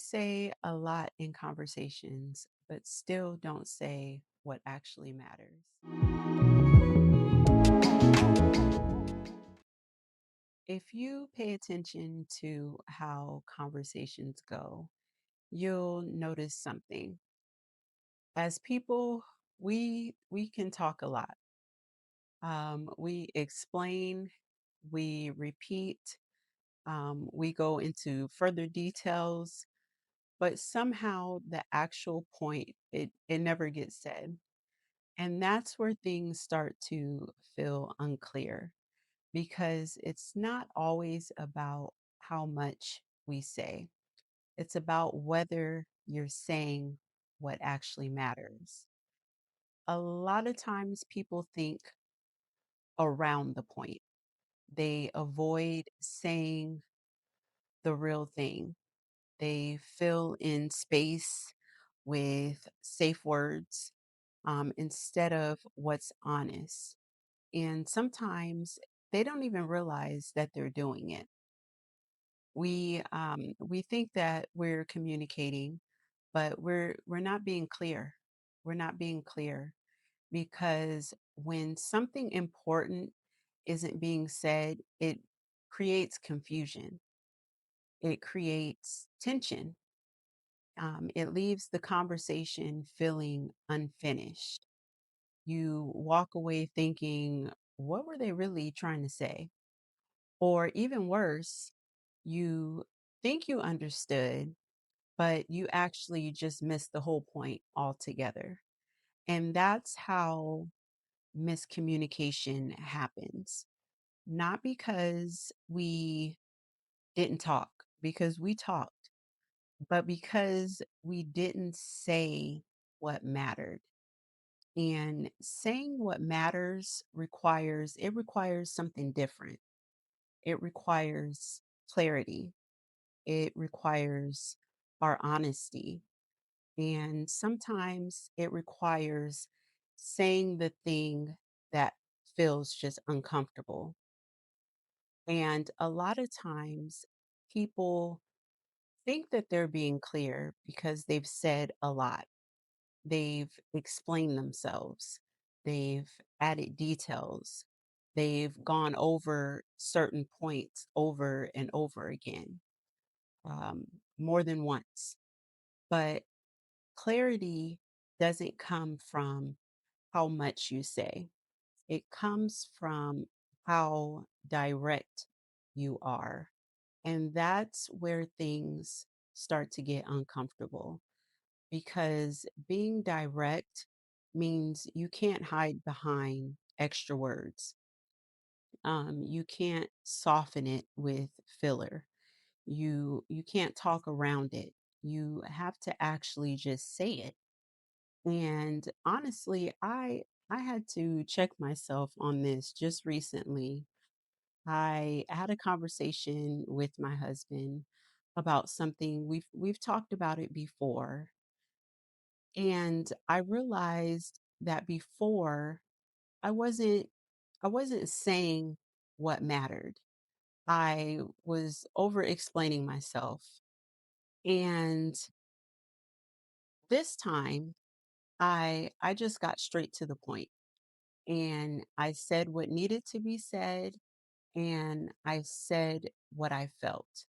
We say a lot in conversations, but still don't say what actually matters. If you pay attention to how conversations go, you'll notice something. As people, we can talk a lot. We explain, we repeat, we go into further details, but somehow the actual point it never gets said. And that's where things start to feel unclear because it's not always about how much we say, it's about whether you're saying what actually matters. A lot of times people think around the point, they avoid saying the real thing, they fill in space with safe words instead of what's honest. And sometimes they don't even realize that they're doing it. We think that we're communicating, but we're not being clear. We're not being clear because when something important isn't being said, it creates confusion. It creates tension. It leaves the conversation feeling unfinished. You walk away thinking, what were they really trying to say? Or even worse, you think you understood, but you actually just missed the whole point altogether. And that's how miscommunication happens. Not because we didn't talk, because we talked, but because we didn't say what mattered. And saying what matters requires something different. It requires clarity. It requires our honesty. And sometimes it requires saying the thing that feels just uncomfortable. And a lot of times people think that they're being clear because they've said a lot. They've explained themselves. They've added details. They've gone over certain points over and over again, um, more than once. But clarity doesn't come from how much you say, it comes from how direct you are. And that's where things start to get uncomfortable because being direct means you can't hide behind extra words. You can't soften it with filler. You can't talk around it. You have to actually just say it. And honestly, I had to check myself on this just recently. I had a conversation with my husband about something we've talked about it before. And I realized that before I wasn't I wasn't saying what mattered. I was over explaining myself. And this time I just got straight to the point and I said what needed to be said and I said what I felt.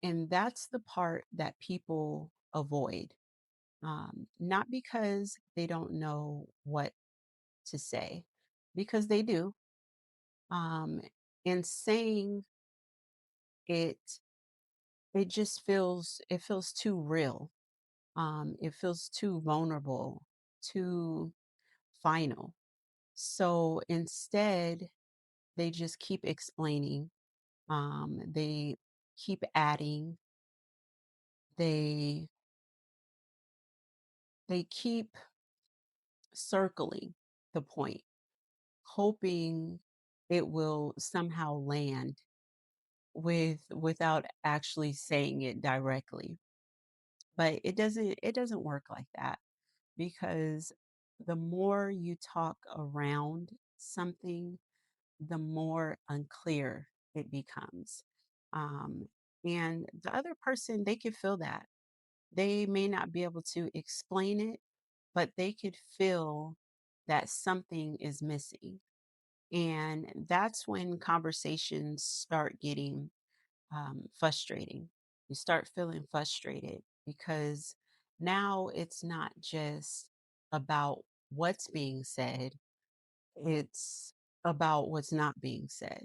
And that's the part that people avoid. Not because they don't know what to say, because they do. Um, and saying it, it feels too real. It feels too vulnerable, too final. So instead, they just keep explaining. They keep adding. They they keep circling the point, hoping it will somehow land without actually saying it directly. But it doesn't work like that because the more you talk around something, the more unclear it becomes. Um, and the other person, they can feel that. They may not be able to explain it, but they could feel that something is missing. And that's when conversations start getting frustrating. You start feeling frustrated because now it's not just about what's being said, it's about what's not being said.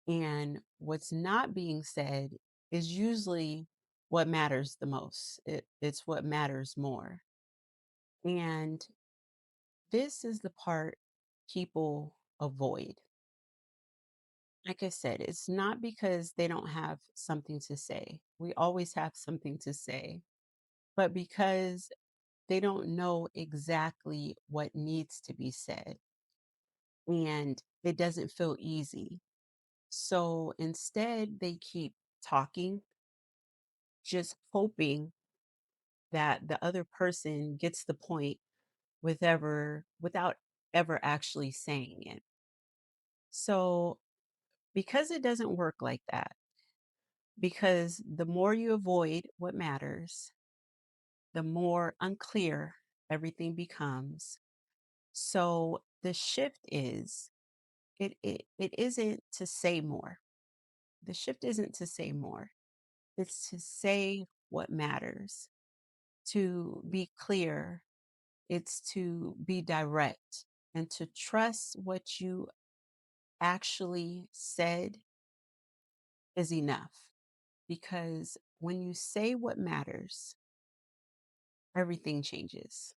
And what's not being said is usually what matters the most. It's what matters more. And this is the part people avoid. Like I said, it's not because they don't have something to say. We always have something to say, but because they don't know exactly what needs to be said and it doesn't feel easy. So instead, they keep talking, just hoping that the other person gets the point without ever actually saying it. So because it doesn't work like that, because the more you avoid what matters, the more unclear everything becomes. So the shift is it isn't to say more. The shift isn't to say more. It's to say what matters, to be clear. It's to be direct and to trust what you actually said is enough. Because when you say what matters, everything changes.